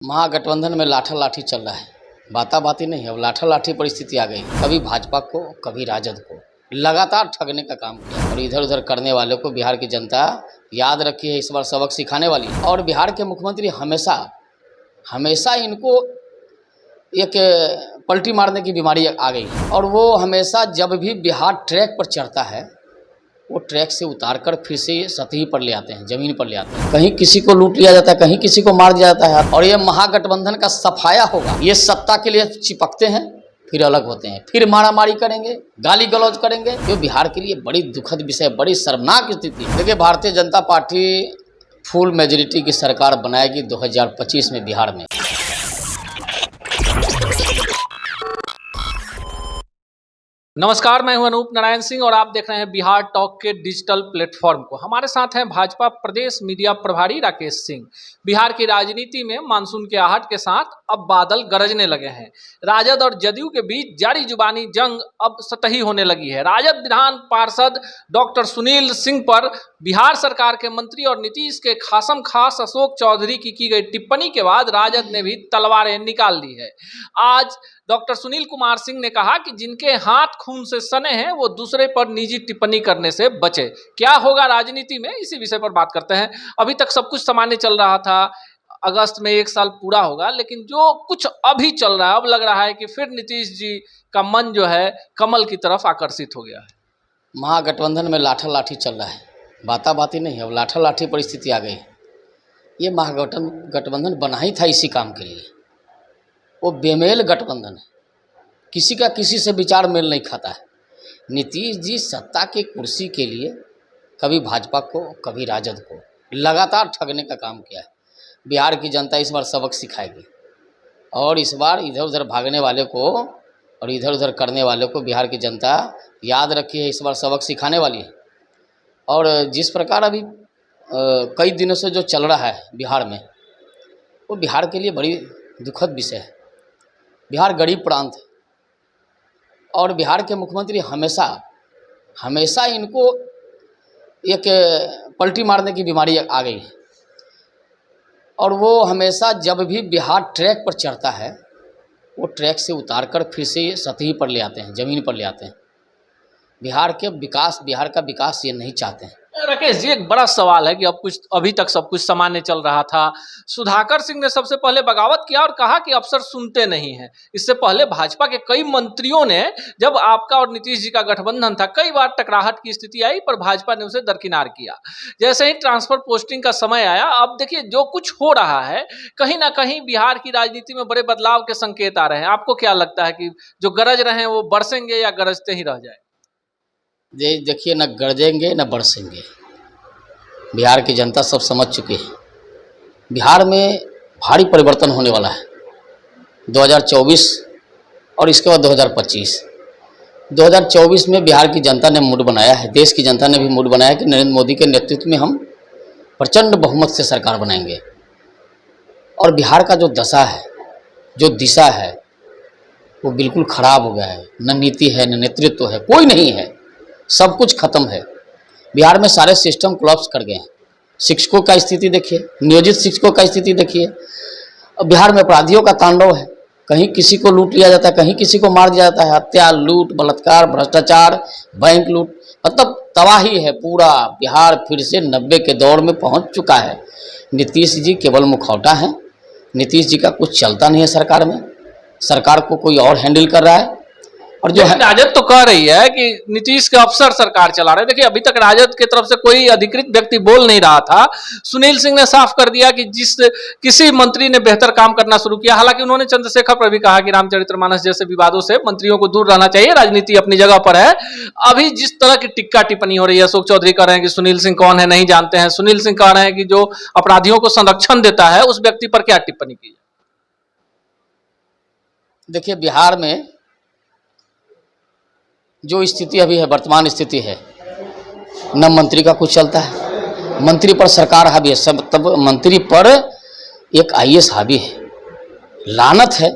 महागठबंधन में लाठा लाठी चल रहा है, बाता बाती नहीं, अब लाठा लाठी परिस्थिति आ गई। कभी भाजपा को कभी राजद को लगातार ठगने का काम किया और इधर उधर करने वालों को बिहार की जनता याद रखी है, इस बार सबक सिखाने वाली। और बिहार के मुख्यमंत्री हमेशा इनको एक पलटी मारने की बीमारी आ गई और वो हमेशा जब भी बिहार ट्रैक पर चढ़ता है वो ट्रैक से उतारकर फिर से सतही पर ले आते हैं, जमीन पर ले आते हैं। कहीं किसी को लूट लिया जाता है, कहीं किसी को मार दिया जाता है। और ये महागठबंधन का सफाया होगा। ये सत्ता के लिए चिपकते हैं, फिर अलग होते हैं, फिर मारामारी करेंगे, गाली गलौज करेंगे। ये बिहार के लिए बड़ी दुखद विषय, बड़ी शर्मनाक स्थिति। देखिए, Bharatiya Janata party full majority की सरकार बनाएगी 2025 में बिहार में। नमस्कार, मैं हूं अनूप नारायण सिंह और आप देख रहे हैं बिहार टॉक के डिजिटल प्लेटफॉर्म को। हमारे साथ हैं भाजपा प्रदेश मीडिया प्रभारी राकेश सिंह। बिहार की राजनीति में मानसून के आहट के साथ अब बादल गरजने लगे हैं। राजद और जदयू के बीच जारी जुबानी जंग अब सतही होने लगी है। राजद विधान पार्षद डॉक्टर सुनील सिंह पर बिहार सरकार के मंत्री और नीतीश के खासम खास अशोक चौधरी की गई टिप्पणी के बाद राजद ने भी तलवारें निकाल ली है। आज डॉक्टर सुनील कुमार सिंह ने कहा कि जिनके हाथ खून से सने हैं वो दूसरे पर निजी टिप्पणी करने से बचे। क्या होगा राजनीति में, इसी विषय पर बात करते हैं। अभी तक सब कुछ सामान्य चल रहा था, अगस्त में 1 साल पूरा होगा, लेकिन जो कुछ अभी चल रहा है, अब लग रहा है कि फिर नीतीश जी का मन जो है कमल की तरफ आकर्षित हो गया है। महागठबंधन में लाठा लाठी चल रहा है, बाता बाती नहीं, अब लाठा लाठी परिस्थिति आ गई। ये महागठबंधन बना ही था इसी काम के लिए। वो बेमेल गठबंधन है, किसी का किसी से विचार मेल नहीं खाता है। नीतीश जी सत्ता की कुर्सी के लिए कभी भाजपा को कभी राजद को लगातार ठगने का काम किया है। बिहार की जनता इस बार सबक सिखाएगी और इस बार इधर उधर भागने वाले को और इधर उधर करने वाले को बिहार की जनता याद रखी है, इस बार सबक सिखाने वाली है। और जिस प्रकार अभी कई दिनों से जो चल रहा है बिहार में, वो बिहार के लिए बड़ी दुखद विषय है। बिहार गरीब प्रांत है और बिहार के मुख्यमंत्री हमेशा इनको एक पलटी मारने की बीमारी आ गई है और वो हमेशा जब भी बिहार ट्रैक पर चढ़ता है वो ट्रैक से उतारकर फिर से सतही पर ले आते हैं, जमीन पर ले आते हैं। बिहार का विकास ये नहीं चाहते हैं। राकेश जी, एक बड़ा सवाल है कि अभी तक सब कुछ सामान्य चल रहा था। सुधाकर सिंह ने सबसे पहले बगावत किया और कहा कि अफसर सुनते नहीं हैं। इससे पहले भाजपा के कई मंत्रियों ने, जब आपका और नीतीश जी का गठबंधन था, कई बार टकराहट की स्थिति आई पर भाजपा ने उसे दरकिनार किया। जैसे ही ट्रांसफर पोस्टिंग का समय आया, अब देखिए जो कुछ हो रहा है, कहीं ना कहीं बिहार की राजनीति में बड़े बदलाव के संकेत आ रहे हैं। आपको क्या लगता है कि जो गरज रहे हैं वो बरसेंगे या गरजते ही रह जाए? देखिए, न गरजेंगे न बरसेंगे। बिहार की जनता सब समझ चुकी है। बिहार में भारी परिवर्तन होने वाला है 2024 और इसके बाद 2025। 2024 में बिहार की जनता ने मूड बनाया है, देश की जनता ने भी मूड बनाया कि नरेंद्र मोदी के नेतृत्व में हम प्रचंड बहुमत से सरकार बनाएंगे। और बिहार का जो दशा है, जो दिशा है, वो बिल्कुल ख़राब हो गया है। न नीति है, न नेतृत्व है, कोई नहीं है, सब कुछ खत्म है। बिहार में सारे सिस्टम कोलैप्स कर गए हैं। शिक्षकों का स्थिति देखिए, नियोजित शिक्षकों का स्थिति देखिए। अब बिहार में अपराधियों का तांडव है, कहीं किसी को लूट लिया जाता है, कहीं किसी को मार दिया जाता है। हत्या, लूट, बलात्कार, भ्रष्टाचार, बैंक लूट, मतलब तबाही है। पूरा बिहार फिर से 90 के दौर में पहुंच चुका है। नीतीश जी केवल मुखौटा हैं। नीतीश जी का कुछ चलता नहीं है सरकार में, सरकार को कोई और हैंडल कर रहा है। और जो राजद तो कह रही है कि नीतीश के अफसर सरकार चला रहे हैं। देखिए, अभी तक राजद की तरफ से कोई अधिकृत व्यक्ति बोल नहीं रहा था। सुनील सिंह ने साफ कर दिया कि किसी मंत्री ने बेहतर काम करना शुरू किया। हालांकि उन्होंने चंद्रशेखर पर भी कहा कि रामचरितमानस जैसे विवादों से मंत्रियों को दूर रहना चाहिए, राजनीति अपनी जगह पर है। अभी जिस तरह की टिक्का टिप्पणी हो रही है, अशोक चौधरी कह रहे हैं कि सुनील सिंह कौन है नहीं जानते हैं। सुनील सिंह कह रहे हैं कि जो अपराधियों को संरक्षण देता है उस व्यक्ति पर क्या टिप्पणी की? देखिए, बिहार में जो स्थिति अभी है, वर्तमान स्थिति है, न मंत्री का कुछ चलता है, मंत्री पर सरकार हावी है, सब तब मंत्री पर एक आईएएस हावी है, लानत है।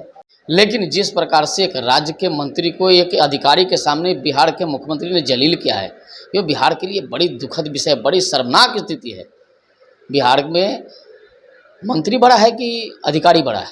लेकिन जिस प्रकार से एक राज्य के मंत्री को एक अधिकारी के सामने बिहार के मुख्यमंत्री ने जलील किया है, ये बिहार के लिए बड़ी दुखद विषय, बड़ी शर्मनाक स्थिति है। बिहार में मंत्री बड़ा है कि अधिकारी बड़ा है?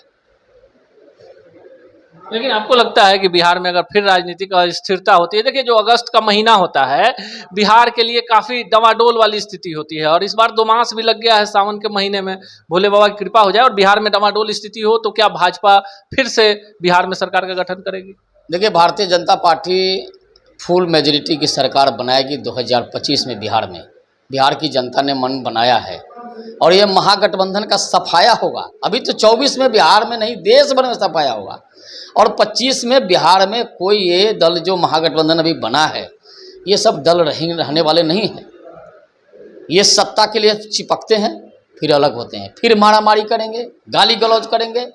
लेकिन आपको लगता है कि बिहार में अगर फिर राजनीतिक अस्थिरता होती है, देखिए जो अगस्त का महीना होता है बिहार के लिए काफ़ी डमाडोल वाली स्थिति होती है, और इस बार 2 मास भी लग गया है सावन के महीने में, भोले बाबा की कृपा हो जाए और बिहार में डमाडोल स्थिति हो, तो क्या भाजपा फिर से बिहार में सरकार का गठन करेगी? देखिए, Bharatiya Janata party full majority की सरकार बनाएगी 2025 में बिहार में। बिहार की जनता ने मन बनाया है और ये महागठबंधन का सफाया होगा। अभी तो 24 में बिहार में नहीं, देश भर में सफाया होगा, और 25 में बिहार में कोई ये दल जो महागठबंधन अभी बना है, ये सब दल रहने वाले नहीं हैं। ये सत्ता के लिए चिपकते हैं, फिर अलग होते हैं, फिर मारामारी करेंगे, गाली गलौज करेंगे।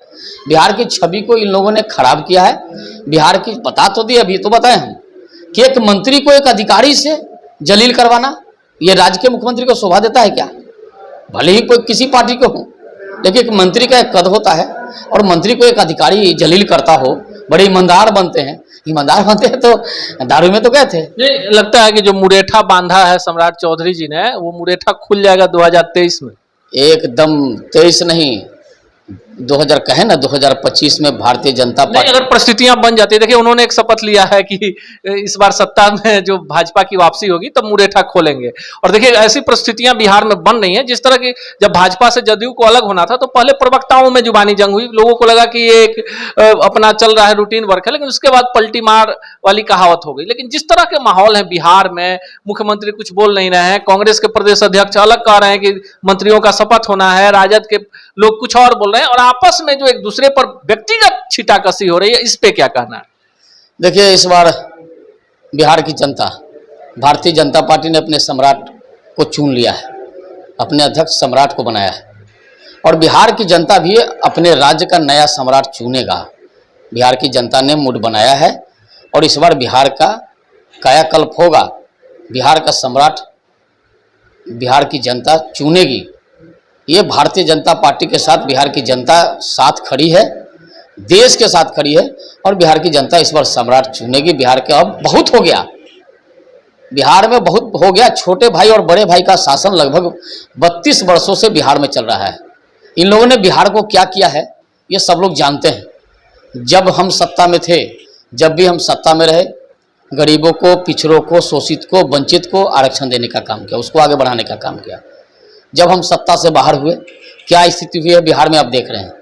बिहार की छवि को इन लोगों ने खराब किया है। बिहार की बता तो दी, अभी तो बताए हम कि एक मंत्री को एक अधिकारी से जलील करवाना, ये राज्य के मुख्यमंत्री को शोभा देता है क्या? भले ही कोई किसी पार्टी को हो, लेकिन एक मंत्री का एक कद होता है, और मंत्री को एक अधिकारी जलील करता हो, बड़े ईमानदार बनते हैं। ईमानदार बनते हैं तो दारू में तो गए थे। ये लगता है कि जो मुरेठा बांधा है सम्राट चौधरी जी ने, वो मुरेठा खुल जाएगा 2023 में? एकदम 23 नहीं, 2000 कहे ना, 2025 में भारतीय जनता पार्टी अगर परिस्थितियां बन जाती है, देखिए उन्होंने एक शपथ लिया है कि इस बार सत्ता में जो भाजपा की वापसी होगी तब मुरेठा खोलेंगे, और देखिए ऐसी परिस्थितियां बिहार में बन रही हैं जिस तरह की जब भाजपा से जदयू को अलग होना था तो पहले प्रवक्ताओं में जुबानी जंग हुई, लोगों को लगा कि ये एक अपना चल रहा है रूटीन वर्क है, लेकिन उसके बाद पलटी मार वाली कहावत हो गई। लेकिन जिस तरह के माहौल है बिहार में, मुख्यमंत्री कुछ बोल नहीं रहे हैं, कांग्रेस के प्रदेश अध्यक्ष अलग कह रहे हैं कि मंत्रियों का शपथ होना है, राजद के लोग कुछ और बोल रहे हैं, और आपस में जो एक दूसरे पर व्यक्तिगत छीटाकशी हो रही है, इस पे क्या कहना है? देखिए, इस बार बिहार की जनता, भारतीय जनता पार्टी ने अपने सम्राट को चुन लिया है, अपने अध्यक्ष सम्राट को बनाया है, और बिहार की जनता भी अपने राज्य का नया सम्राट चुनेगा। बिहार की जनता ने मूड बनाया है और इस बार बिहार का कायाकल्प होगा। बिहार का सम्राट बिहार की जनता चुनेगी। ये भारतीय जनता पार्टी के साथ बिहार की जनता साथ खड़ी है, देश के साथ खड़ी है, और बिहार की जनता इस बार सम्राट चुनेगी। बिहार के अब बहुत हो गया, बिहार में बहुत हो गया। छोटे भाई और बड़े भाई का शासन लगभग 32 वर्षों से बिहार में चल रहा है। इन लोगों ने बिहार को क्या किया है ये सब लोग जानते हैं। जब हम सत्ता में थे, जब भी हम सत्ता में रहे, गरीबों को, पिछड़ों को, शोषित को, वंचित को आरक्षण देने का काम किया, उसको आगे बढ़ाने का काम किया। जब हम सत्ता से बाहर हुए, क्या स्थिति हुई है बिहार में आप देख रहे हैं।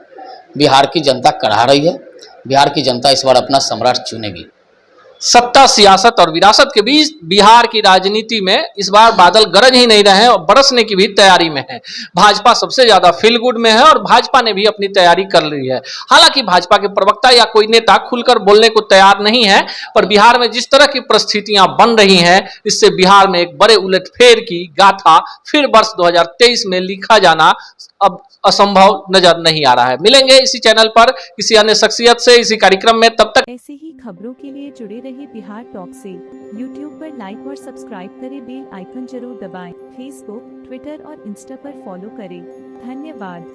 बिहार की जनता कड़ा रही है। बिहार की जनता इस बार अपना सम्राट चुनेगी। सत्ता, सियासत और विरासत के बीच बिहार की राजनीति में इस बार बादल गरज ही नहीं रहे हैं और बरसने की भी तैयारी में है। भाजपा सबसे ज्यादा फील गुड में है और भाजपा ने भी अपनी तैयारी कर ली है। हालांकि भाजपा के प्रवक्ता या कोई नेता खुलकर बोलने को तैयार नहीं है, पर बिहार में जिस तरह की परिस्थितियां बन रही हैं, इससे बिहार में एक बड़े उलटफेर की गाथा फिर वर्ष 2023 में लिखा जाना अब असंभव नजर नहीं आ रहा है। मिलेंगे इसी चैनल पर किसी अन्य शख्सियत से इसी कार्यक्रम में, तब तक ऐसे ही खबरों के लिए जुड़े रहिए बिहार टॉक से। यूट्यूब पर लाइक और सब्सक्राइब करें, बेल आइकन जरूर दबाएं। फेसबुक, ट्विटर और इंस्टा पर फॉलो करें। धन्यवाद।